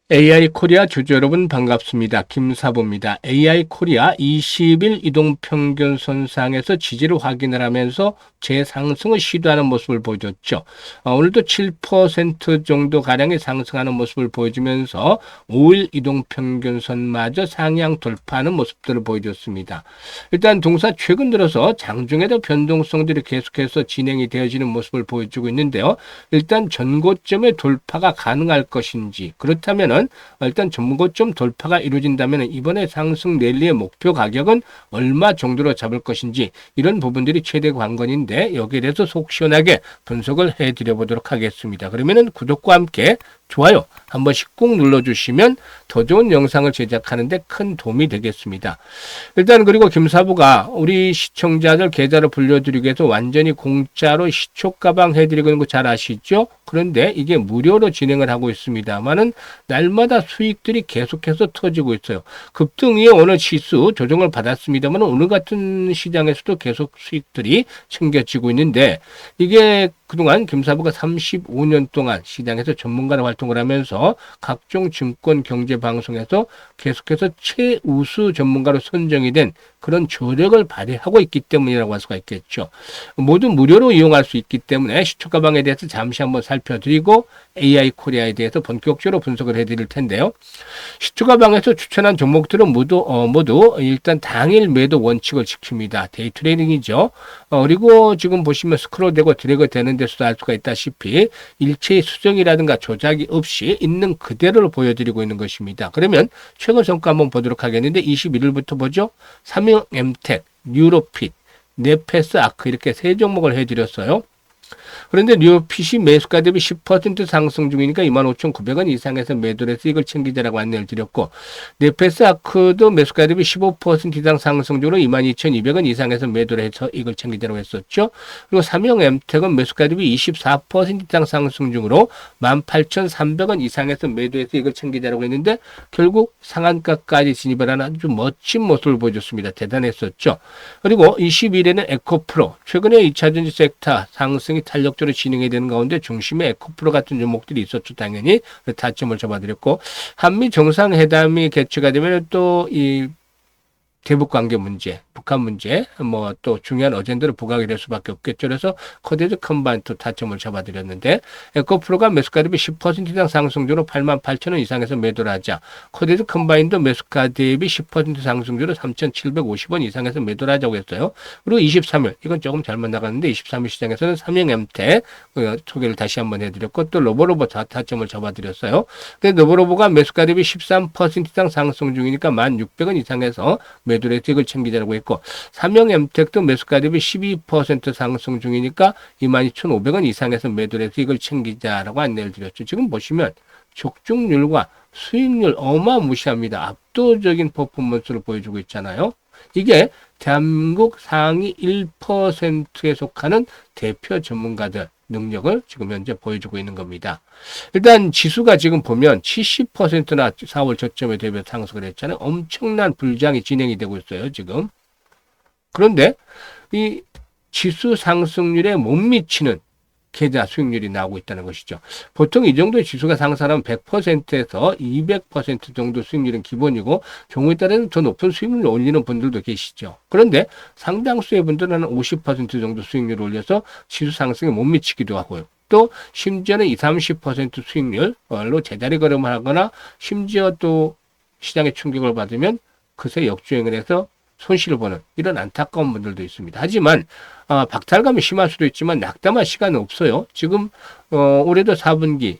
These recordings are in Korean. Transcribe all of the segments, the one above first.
AI 코리아 주주 여러분 반갑습니다. 김사부입니다. AI 코리아 20일 이동평균 선상에서 지지를 확인을 하면서 재상승을 시도하는 모습을 보여줬죠. 오늘도 7% 정도 가량의 상승하는 모습을 보여주면서 5일 이동평균선마저 상향 돌파하는 모습들을 보여줬습니다. 일단 동사 최근 들어서 장중에도 변동성들이 계속해서 진행이 되어지는 모습을 보여주고 있는데요. 일단 전고점의 돌파가 가능할 것인지, 그렇다면 일단 전고점 돌파가 이루어진다면 이번에 상승 랠리의 목표 가격은 얼마 정도로 잡을 것인지, 이런 부분들이 최대 관건인데 여기에 대해서 속 시원하게 분석을 해드려 보도록 하겠습니다. 그러면은 구독과 함께 좋아요 한 번씩 꾹 눌러주시면 더 좋은 영상을 제작하는데 큰 도움이 되겠습니다. 일단 그리고 김사부가 우리 시청자들 계좌를 불려드리기 위해서 완전히 공짜로 시초가방 해드리고 있는 거 잘 아시죠? 그런데 이게 무료로 진행을 하고 있습니다만은 날마다 수익들이 계속해서 터지고 있어요. 급등위에 오늘 지수 조정을 받았습니다만 오늘 같은 시장에서도 계속 수익들이 챙겨지고 있는데, 이게 그동안 김사부가 35년 동안 시장에서 전문가로 활동을 하면서 각종 증권 경제 방송에서 계속해서 최우수 전문가로 선정이 된 그런 조력을 발휘하고 있기 때문이라고 할 수가 있겠죠. 모두 무료로 이용할 수 있기 때문에 시초가방에 대해서 잠시 한번 살펴드리고 AI 코리아에 대해서 본격적으로 분석을 해드릴 텐데요. 시초가방에서 추천한 종목들은 모두 일단 당일 매도 원칙을 지킵니다. 데이 트레이딩이죠. 그리고 지금 보시면 스크롤되고 드래그 되는 데서도 알 수가 있다시피 일체의 수정이라든가 조작이 없이 있는 그대로를 보여드리고 있는 것입니다. 그러면 최근 성과 한번 보도록 하겠는데 21일부터 보죠. 삼형 엠텍, 뉴로핏, 네페스 아크 이렇게 세 종목을 해드렸어요. 그런데 뉴핏이 매수가 대비 10% 상승 중이니까 25,900원 이상에서 매도를 해서 이걸 챙기자라고 안내를 드렸고, 네페스 아크도 매수가 대비 15% 이상 상승 중으로 22,200원 이상에서 매도를 해서 이걸 챙기자라고 했었죠. 그리고 삼형 엠텍은 매수가 대비 24% 이상 상승 중으로 18,300원 이상에서 매도해서 이걸 챙기자라고 했는데 결국 상한가까지 진입을 하는 아주 멋진 모습을 보여줬습니다. 대단했었죠. 그리고 20일에는 에코프로, 최근에 2차전지 섹터 상승이 탄력적으로 진행이 되는 가운데 중심에 에코프로 같은 종목들이 있었죠. 당연히 타점을 잡아드렸고, 한미 정상회담이 개최가 되면 또 이 대북 관계 문제, 북한 문제, 뭐 또 중요한 어젠다를 부각이 될 수밖에 없겠죠. 그래서 코데드 컴바인트 타점을 잡아드렸는데, 에코프로가 매수가 대비 10% 이상 상승주로 88,000원 이상에서 매도를 하자. 코데드 컴바인도 매수가 대비 10% 상승주로 3,750원 이상에서 매도를 하자고 했어요. 그리고 23일, 이건 조금 잘못 나갔는데 23일 시장에서는 삼형 엠텍 소개를 다시 한번 해드렸고, 또 로보로보 타점을 잡아드렸어요. 근데 로보로보가 매수가 대비 13% 이상 상승 중이니까 1,600원 이상에서 매도를 해서 이걸 챙기자라고 했고, 삼형 엠텍도 매수가 대비 12% 상승 중이니까 22,500원 이상에서 매도를 해서 이걸 챙기자라고 안내를 드렸죠. 지금 보시면 적중률과 수익률 어마무시합니다. 압도적인 퍼포먼스를 보여주고 있잖아요. 이게 대한민국 상위 1%에 속하는 대표 전문가들 능력을 지금 현재 보여주고 있는 겁니다. 일단 지수가 지금 보면 70%나 4월 저점에 대비해 상승을 했잖아요. 엄청난 불장이 진행이 되고 있어요, 지금. 그런데 이 지수 상승률에 못 미치는 계좌 수익률이 나오고 있다는 것이죠. 보통 이 정도의 지수가 상승하면 100%에서 200% 정도 수익률은 기본이고, 경우에 따라서는 더 높은 수익률을 올리는 분들도 계시죠. 그런데 상당수의 분들은 50% 정도 수익률을 올려서 지수 상승에 못 미치기도 하고요. 또 심지어는 20, 30% 수익률로 제자리 걸음을 하거나, 심지어 또 시장의 충격을 받으면 그새 역주행을 해서 손실을 보는 이런 안타까운 분들도 있습니다. 하지만 박탈감이 심할 수도 있지만 낙담할 시간은 없어요. 지금 올해도 4분기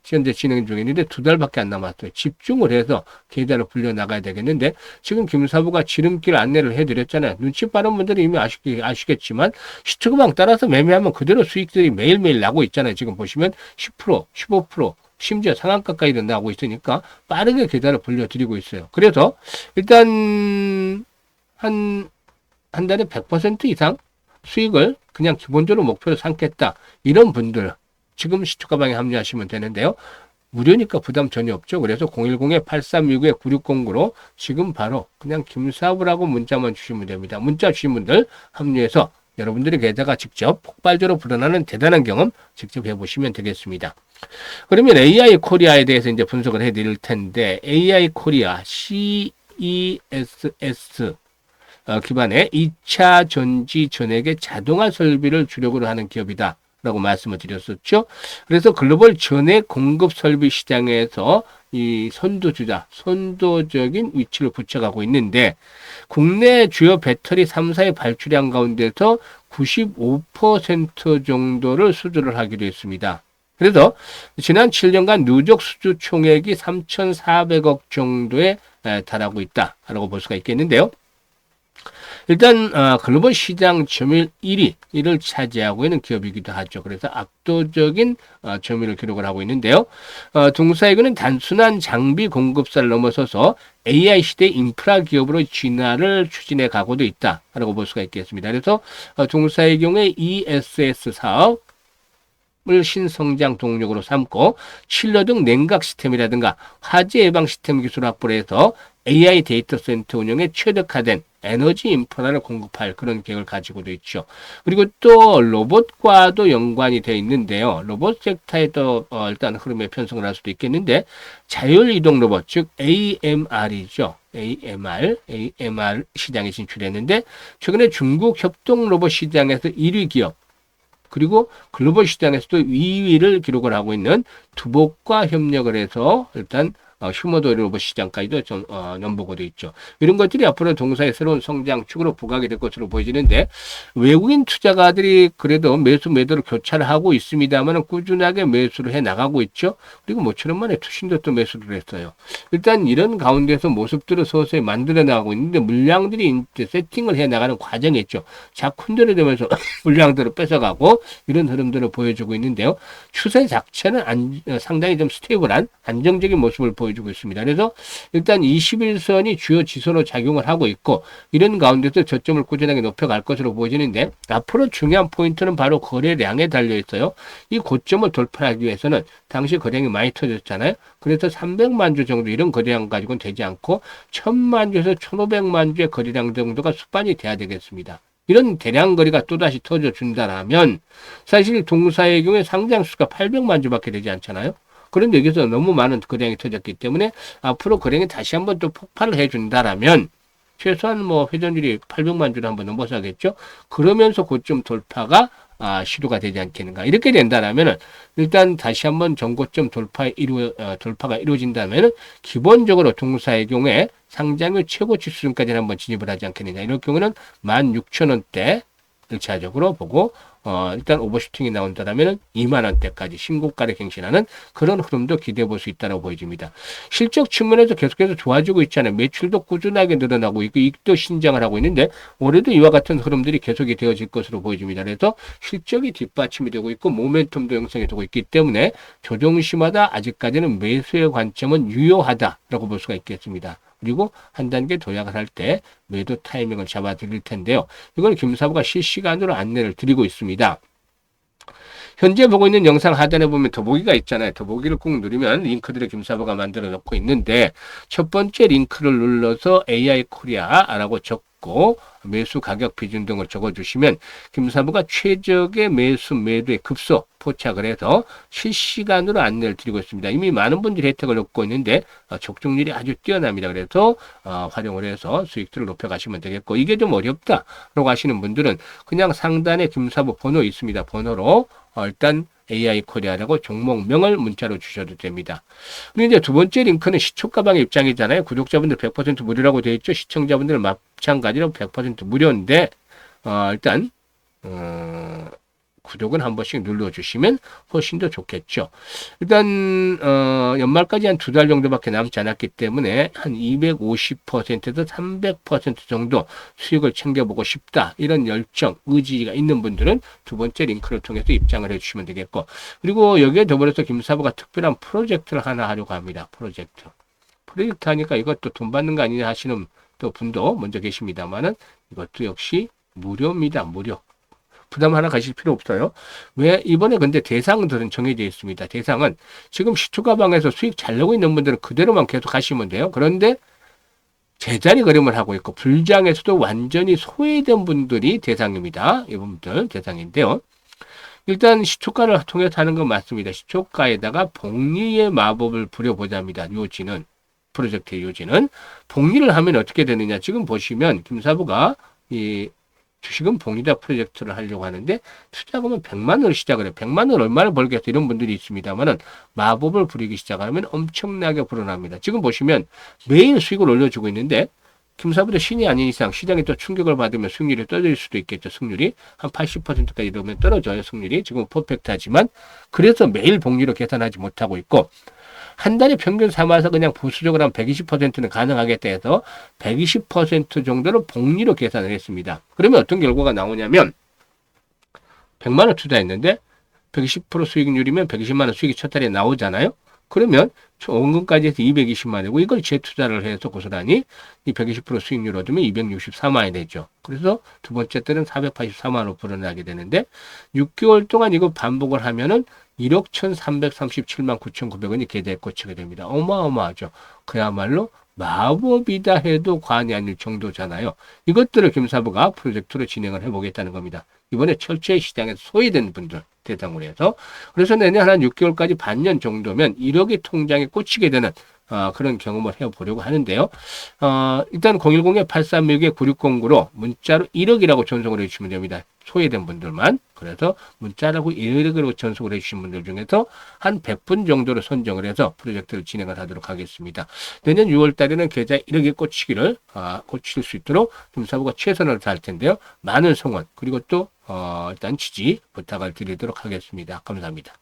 현재 진행 중인데 2달밖에 안 남았어요. 집중을 해서 계좌를 불려나가야 되겠는데, 지금 김사부가 지름길 안내를 해드렸잖아요. 눈치 빠른 분들이 이미 아시겠지만 시초가방 따라서 매매하면 그대로 수익들이 매일매일 나고 있잖아요. 지금 보시면 10%, 15%, 심지어 상한가까지도 나오고 있으니까 빠르게 계좌를 불려드리고 있어요. 그래서 일단 한 달에 100% 이상 수익을 그냥 기본적으로 목표로 삼겠다, 이런 분들 지금 시초가방에 합류하시면 되는데요. 무료니까 부담 전혀 없죠. 그래서 010-8369-9609로 지금 바로 그냥 김사부라고 문자만 주시면 됩니다. 문자 주신 분들 합류해서 여러분들의 계좌가 직접 폭발적으로 불어나는 대단한 경험 직접 해보시면 되겠습니다. 그러면 AI 코리아에 대해서 이제 분석을 해드릴 텐데, AI 코리아 CESS 기반의 2차 전지 전액의 자동화 설비를 주력으로 하는 기업이다 라고 말씀을 드렸었죠. 그래서 글로벌 전액 공급 설비 시장에서 이 선도적인 위치를 붙여가고 있는데, 국내 주요 배터리 3사의 발주량 가운데서 95% 정도를 수주를 하기로 했습니다. 그래서 지난 7년간 누적 수주 총액이 3,400억 정도에 달하고 있다라고 볼 수가 있겠는데요. 일단 글로벌 시장 점유율 1위를 차지하고 있는 기업이기도 하죠. 그래서 압도적인 점유율을 기록을 하고 있는데요. 동사이그는 단순한 장비 공급사를 넘어서서 AI 시대 인프라 기업으로 진화를 추진해 가고도 있다라고 볼 수가 있겠습니다. 그래서 동사의 경우에 ESS 사업 을 신성장 동력으로 삼고 칠러 등 냉각 시스템이라든가 화재 예방 시스템 기술 확보를 해서 AI 데이터 센터 운영에 최적화된 에너지 인프라를 공급할 그런 계획을 가지고도 있죠. 그리고 또 로봇과도 연관이 되어 있는데요. 로봇 섹터에도 일단 흐름에 편성을 할 수도 있겠는데, 자율이동 로봇, 즉 AMR이죠. AMR 시장에 진출했는데, 최근에 중국 협동 로봇 시장에서 1위 기업, 그리고 글로벌 시장에서도 2위를 기록을 하고 있는 두복과 협력을 해서 일단 휴머노이드 로봇 시장까지도 좀 넘보고 돼 있죠. 이런 것들이 앞으로 동사의 새로운 성장축으로 부각이 될 것으로 보여지는데, 외국인 투자가들이 그래도 매도를 교차를 하고 있습니다만 꾸준하게 매수를 해 나가고 있죠. 그리고 모처럼 만에 투신도 또 매수를 했어요. 일단 이런 가운데서 모습들을 서서히 만들어 나가고 있는데, 물량들이 이제 세팅을 해 나가는 과정이 있죠. 자꾸 흔들어 되면서 물량들을 뺏어가고 이런 흐름들을 보여주고 있는데요. 추세 자체는 상당히 좀 스테이블한 안정적인 모습을 보여주고 있습니다. 그래서 일단 21선이 주요 지선으로 작용을 하고 있고, 이런 가운데서 저점을 꾸준하게 높여갈 것으로 보여지는데, 앞으로 중요한 포인트는 바로 거래량에 달려 있어요. 이 고점을 돌파하기 위해서는 당시 거래량이 많이 터졌잖아요. 그래서 300만 주 정도 이런 거래량 가지고는 되지 않고 1000만 주에서 1500만 주의 거래량 정도가 수반이 돼야 되겠습니다. 이런 대량 거래가 또다시 터져준다라면 사실 동사의 경우에 상장수가 800만 주밖에 되지 않잖아요. 그런데 여기서 너무 많은 거래량이 터졌기 때문에 앞으로 거래량이 다시 한번 또 폭발을 해준다라면 최소한 뭐 회전율이 800만 주를 한번 넘어서겠죠. 그러면서 고점 돌파가 시도가 되지 않겠는가. 이렇게 된다라면은 일단 다시 한번 전고점 돌파가 이루어진다면은 기본적으로 동사의 경우에 상장률 최고치 수준까지 한번 진입을 하지 않겠느냐. 이럴 경우는 16,000원대 1차적으로 보고 일단 오버슈팅이 나온다면 2만 원대까지 신고가를 갱신하는 그런 흐름도 기대해 볼 수 있다고 보여집니다. 실적 측면에서 계속해서 좋아지고 있잖아요. 매출도 꾸준하게 늘어나고 있고 이익도 신장을 하고 있는데, 올해도 이와 같은 흐름들이 계속이 되어질 것으로 보여집니다. 그래서 실적이 뒷받침이 되고 있고 모멘텀도 형성이 되고 있기 때문에 조정시마다 아직까지는 매수의 관점은 유효하다라고 볼 수가 있겠습니다. 그리고 한 단계 도약을 할 때 매도 타이밍을 잡아 드릴 텐데요. 이걸 김사부가 실시간으로 안내를 드리고 있습니다. 현재 보고 있는 영상 하단에 보면 더보기가 있잖아요. 더보기를 꾹 누르면 링크들을 김사부가 만들어 놓고 있는데, 첫 번째 링크를 눌러서 AI 코리아라고 적고 매수 가격 비중 등을 적어주시면 김사부가 최적의 매도의 급소 포착을 해서 실시간으로 안내를 드리고 있습니다. 이미 많은 분들이 혜택을 얻고 있는데 적중률이 아주 뛰어납니다. 그래서 활용을 해서 수익들을 높여가시면 되겠고, 이게 좀 어렵다라고 하시는 분들은 그냥 상단에 김사부 번호 있습니다. 번호로 일단 AI 코리아라고 종목명을 문자로 주셔도 됩니다. 그리고 이제 두 번째 링크는 시초가방의 입장이잖아요. 구독자분들 100% 무료라고 되어 있죠. 시청자분들은 마찬가지로 100% 무료인데 일단 구독은 한 번씩 눌러주시면 훨씬 더 좋겠죠. 일단 연말까지 한 2달 정도밖에 남지 않았기 때문에 한 250%에서 300% 정도 수익을 챙겨보고 싶다, 이런 열정, 의지가 있는 분들은 두 번째 링크를 통해서 입장을 해주시면 되겠고, 그리고 여기에 더불어서 김사부가 특별한 프로젝트를 하나 하려고 합니다. 프로젝트 하니까 이것도 돈 받는 거 아니냐 하시는 또 분도 먼저 계십니다만은 이것도 역시 무료입니다. 무료. 부담 하나 가실 필요 없어요. 왜? 이번에 근데 대상들은 정해져 있습니다. 대상은 지금 시초가방에서 수익 잘 내고 있는 분들은 그대로만 계속 하시면 돼요. 그런데 제자리 걸음을 하고 있고 불장에서도 완전히 소외된 분들이 대상입니다. 이분들 대상인데요. 일단 시초가를 통해서 하는 건 맞습니다. 시초가에다가 복리의 마법을 부려보자입니다. 요지는 프로젝트의 요지는 복리를 하면 어떻게 되느냐. 지금 보시면 김사부가 이 주식은 복리다 프로젝트를 하려고 하는데 투자금은 100만 원을 시작을 해요. 100만 원 얼마나 벌겠어 이런 분들이 있습니다만은 마법을 부리기 시작하면 엄청나게 불어납니다. 지금 보시면 매일 수익을 올려주고 있는데 김사부도 신이 아닌 이상 시장에 또 충격을 받으면 수익률이 떨어질 수도 있겠죠. 승률이 한 80%까지 이러면 떨어져요. 승률이 지금 퍼펙트하지만 그래서 매일 복리로 계산하지 못하고 있고 한 달에 평균 삼아서 그냥 보수적으로 한 120%는 가능하겠다 해서 120% 정도를 복리로 계산을 했습니다. 그러면 어떤 결과가 나오냐면 100만 원 투자했는데 120% 수익률이면 120만 원 수익이 첫 달에 나오잖아요. 그러면 원금까지 해서 220만 원이고 이걸 재투자를 해서 고스란히 이 120% 수익률 얻으면 264만 원이 되죠. 그래서 두 번째 때는 484만 원으로 불어나게 되는데 6개월 동안 이거 반복을 하면은 1억 1,337만 9,900원이 계좌에 꽂히게 됩니다. 어마어마하죠. 그야말로 마법이다 해도 과언이 아닐 정도잖아요. 이것들을 김사부가 프로젝트로 진행을 해보겠다는 겁니다. 이번에 철저히 시장에서 소외된 분들 대상으로 해서 그래서 내년 한 6개월까지 반년 정도면 1억이 통장에 꽂히게 되는 그런 경험을 해보려고 하는데요. 일단 010-836-9609로 문자로 1억이라고 전송을 해주시면 됩니다. 소외된 분들만. 그래서 문자라고 1억으로 전송을 해주신 분들 중에서 한 100분 정도로 선정을 해서 프로젝트를 진행을 하도록 하겠습니다. 내년 6월 달에는 계좌 1억이 꽂힐 수 있도록 김사부가 최선을 다할 텐데요. 많은 성원 그리고 또 일단 지지 부탁을 드리도록 하겠습니다. 감사합니다.